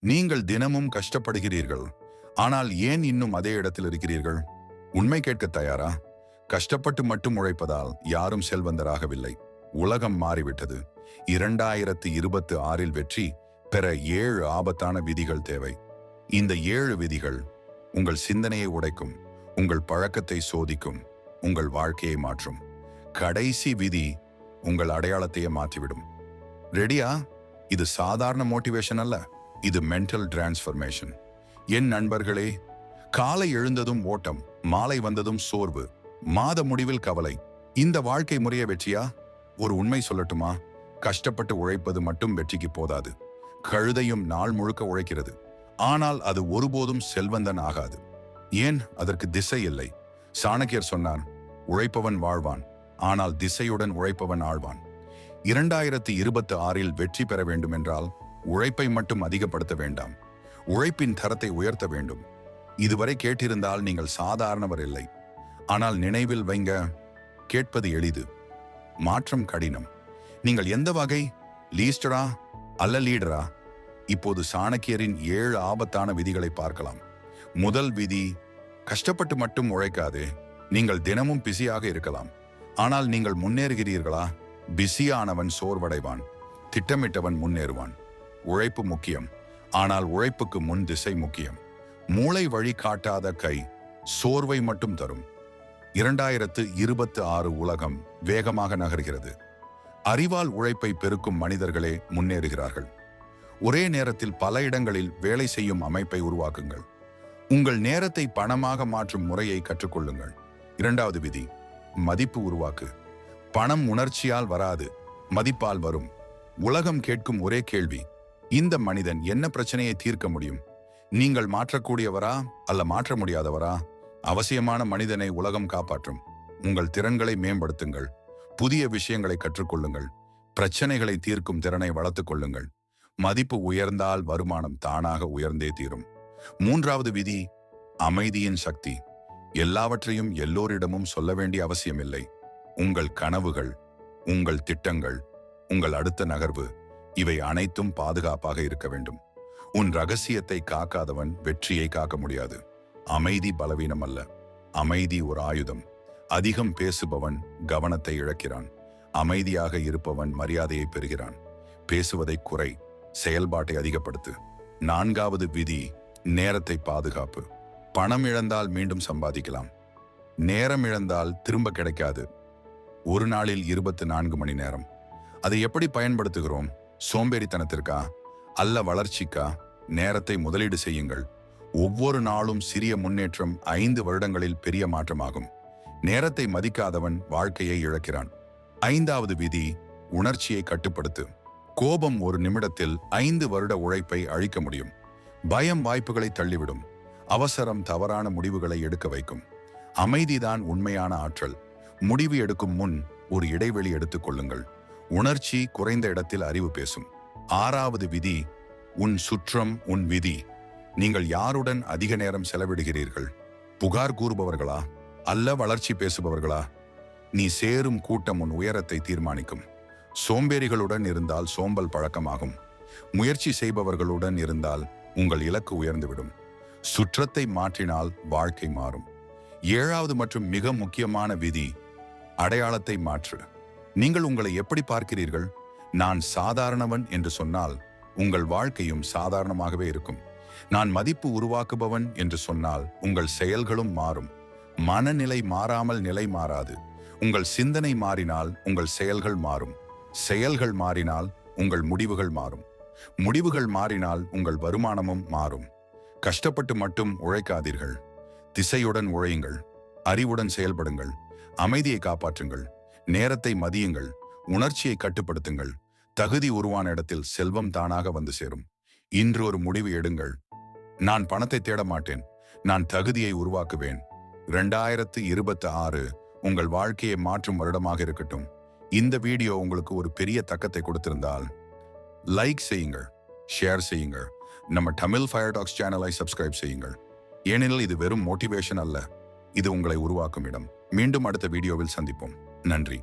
நீங்கள் தினமும் கஷ்டப்படுகிறீர்கள், ஆனால் ஏன் இன்னும் அதே இடத்தில் இருக்கிறீர்கள்? உண்மை கேட்க தயாரா? கஷ்டப்பட்டு மட்டும் உழைப்பதால் யாரும் செல்வந்தராகவில்லை. உலகம் மாறிவிட்டது. 2026இல் வெற்றி பெற 7 ஆபத்தான விதிகள் தேவை. இந்த 7 விதிகள் உங்கள் சிந்தனையை உடைக்கும், உங்கள் பழக்கத்தை சோதிக்கும், உங்கள் வாழ்க்கையை மாற்றும். கடைசி விதி உங்கள் அடையாளத்தையே மாற்றிவிடும். ரெடியா? இது சாதாரண மோட்டிவேஷன் அல்ல, இது மென்டல் டிரான்ஸ்ஃபர்மேஷன். என் நண்பர்களே, காலை எழுந்ததும் ஓட்டம், மாலை வந்ததும் சோர்வு, மாத முடிவில் கவலை. இந்த வாழ்க்கை முறைய வெற்றியா? ஒரு உண்மை சொல்லட்டுமா? கஷ்டப்பட்டு உழைப்பது மட்டும் வெற்றிக்கு போதாது. கழுதையும் நாள் முழுக்க உழைக்கிறது, ஆனால் அது ஒருபோதும் செல்வந்தன் ஆகாது. ஏன்? அதற்கு திசை இல்லை. சாணக்கியர் சொன்னார், உழைப்பவன் வாழ்வான், ஆனால் திசையுடன் உழைப்பவன் ஆழ்வான். 2026இல் வெற்றி பெற வேண்டும் என்றால் உழைப்பை மட்டும் அதிகப்படுத்த வேண்டாம், உழைப்பின் தரத்தை உயர்த்த வேண்டும். இதுவரை கேட்டிருந்தால் நீங்கள் சாதாரணவர் இல்லை. ஆனால் நினைவில் வைங்க, கேட்பது எளிது, மாற்றம் கடினம். நீங்கள் எந்த வகை? லீஸ்டரா அல்ல லீடரா? இப்போது சாணக்கியரின் 7 ஆபத்தான விதிகளை பார்க்கலாம். முதல் விதி, கஷ்டப்பட்டு மட்டும் உழைக்காதே. நீங்கள் தினமும் பிஸியாக இருக்கலாம், ஆனால் நீங்கள் முன்னேறுகிறீர்களா? பிஸியானவன் சோர்வடைவான், திட்டமிட்டவன் முன்னேறுவான். உழைப்பு முக்கியம், ஆனால் உழைப்புக்கு முன் திசை முக்கியம். மூளை வழி காட்டாத கை சோர்வை மட்டும் தரும். 2026 உலகம் வேகமாக நகர்கிறது. அறிவால் உழைப்பை பெருக்கும் மனிதர்களே முன்னேறுகிறார்கள். ஒரே நேரத்தில் பல இடங்களில் வேலை செய்யும் அமைப்பை உருவாக்குங்கள். உங்கள் நேரத்தை பணமாக மாற்றும் முறையை கற்றுக்கொள்ளுங்கள். 2வது விதி, மதிப்பு உருவாக்கு. பணம் உணர்ச்சியால் வராது, மதிப்பால் வரும். உலகம் கேட்கும் ஒரே கேள்வி, இந்த மனிதன் என்ன பிரச்சனையை தீர்க்க முடியும்? நீங்கள் மாற்றக்கூடியவரா அல்ல மாற்ற முடியாதவரா? அவசியமான மனிதனை உலகம் காப்பாற்றும். உங்கள் திறன்களை மேம்படுத்துங்கள், புதிய விஷயங்களை கற்றுக்கொள்ளுங்கள், பிரச்சனைகளை தீர்க்கும் திறனை வளர்த்துக் கொள்ளுங்கள். மதிப்பு உயர்ந்தால் வருமானம் தானாக உயர்ந்தே தீரும். 3வது விதி, அமைதியின் சக்தி. எல்லாவற்றையும் எல்லோரிடமும் சொல்ல வேண்டிய அவசியமில்லை. உங்கள் கனவுகள், உங்கள் திட்டங்கள், உங்கள் அடுத்த நகர்வு, இவை அனைத்தும் பாதுகாப்பாக இருக்க வேண்டும். உன் ரகசியத்தை காக்காதவன் வெற்றியை காக்க முடியாது. அமைதி பலவீனம் அல்ல, அமைதி ஒரு ஆயுதம். அதிகம் பேசுபவன் கவனத்தை இழக்கிறான், அமைதியாக இருப்பவன் மரியாதையை பெறுகிறான். பேசுவதை குறை, செயல்பாட்டை அதிகப்படுத்து. 4வது விதி, நேரத்தை பாதுகாப்பு. பணம் இழந்தால் மீண்டும் சம்பாதிக்கலாம், நேரம் இழந்தால் திரும்ப கிடைக்காது. ஒரு நாளில் 24 மணி நேரம். அதை எப்படி பயன்படுத்துகிறோம்? சோம்பேறித்தனத்திற்கா அல்ல வளர்ச்சிக்கா? நேரத்தை முதலீடு செய்யுங்கள். ஒவ்வொரு நாளும் சிறிய முன்னேற்றம் 5 வருடங்களில் பெரிய மாற்றமாகும். நேரத்தை மதிக்காதவன் வாழ்க்கையை இழக்கிறான். 5வது விதி, உணர்ச்சியை கட்டுப்படுத்து. கோபம் ஒரு நிமிடத்தில் 5 வருட உழைப்பை அழிக்க முடியும். பயம் வாய்ப்புகளை தள்ளிவிடும், அவசரம் தவறான முடிவுகளை எடுக்க வைக்கும். அமைதிதான் உண்மையான ஆற்றல். முடிவு எடுக்கும் முன் ஒரு இடைவெளி எடுத்துக் கொள்ளுங்கள். உணர்ச்சி குறைந்த இடத்தில் அறிவு பேசும். 6வது விதி, உன் சுற்றம் உன் விதி. நீங்கள் யாருடன் அதிக நேரம் செலவிடுகிறீர்கள்? புகார் கூறுபவர்களா அல்ல வளர்ச்சி பேசுபவர்களா? நீ சேரும் கூட்டம் உன் உயரத்தை தீர்மானிக்கும். சோம்பேறிகளுடன் இருந்தால் சோம்பல் பழக்கமாகும். முயற்சி செய்பவர்களுடன் இருந்தால் உங்கள் இலக்கு உயர்ந்துவிடும். சுற்றத்தை மாற்றினால் வாழ்க்கை மாறும். 7வது மற்றும் மிக முக்கியமான விதி, அடையாளத்தை மாற்று. நீங்கள் உங்களை எப்படி பார்க்கிறீர்கள்? நான் சாதாரணவன் என்று சொன்னால் உங்கள் வாழ்க்கையும் சாதாரணமாகவே இருக்கும். நான் மதிப்பு உருவாக்குபவன் என்று சொன்னால் உங்கள் செயல்களும் மாறும். மனநிலை மாறாமல் நிலை மாறாது. உங்கள் சிந்தனை மாறினால் உங்கள் செயல்கள் மாறும். செயல்கள் மாறினால் உங்கள் முடிவுகள் மாறும். முடிவுகள் மாறினால் உங்கள் வருமானமும் மாறும். கஷ்டப்பட்டு மட்டும் உழைக்காதீர்கள், திசையுடன் உழையுங்கள், அறிவுடன் செயல்படுங்கள், அமைதியை காப்பாற்றுங்கள், நேரத்தை மதியுங்கள், உணர்ச்சியை கட்டுப்படுத்துங்கள். தகுதி உருவான இடத்தில் செல்வம் தானாக வந்து சேரும். இன்று ஒரு முடிவு எடுங்கள். நான் பணத்தை தேட மாட்டேன், நான் தகுதியை உருவாக்குவேன். 2026 உங்கள் வாழ்க்கையை மாற்றும் வருடமாக இருக்கட்டும். இந்த வீடியோ உங்களுக்கு ஒரு பெரிய தக்கத்தை கொடுத்திருந்தால் லைக் செய்யுங்கள், ஷேர் செய்யுங்கள். நம்ம தமிழ் ஃபயர் டாக்ஸ் சேனலை சப்ஸ்கிரைப் செய்யுங்கள். ஏனெனில் இது வெறும் மோட்டிவேஷன் அல்ல, இது உங்களை உருவாக்கும் இடம். மீண்டும் அடுத்த வீடியோவில் சந்திப்போம். நன்றி.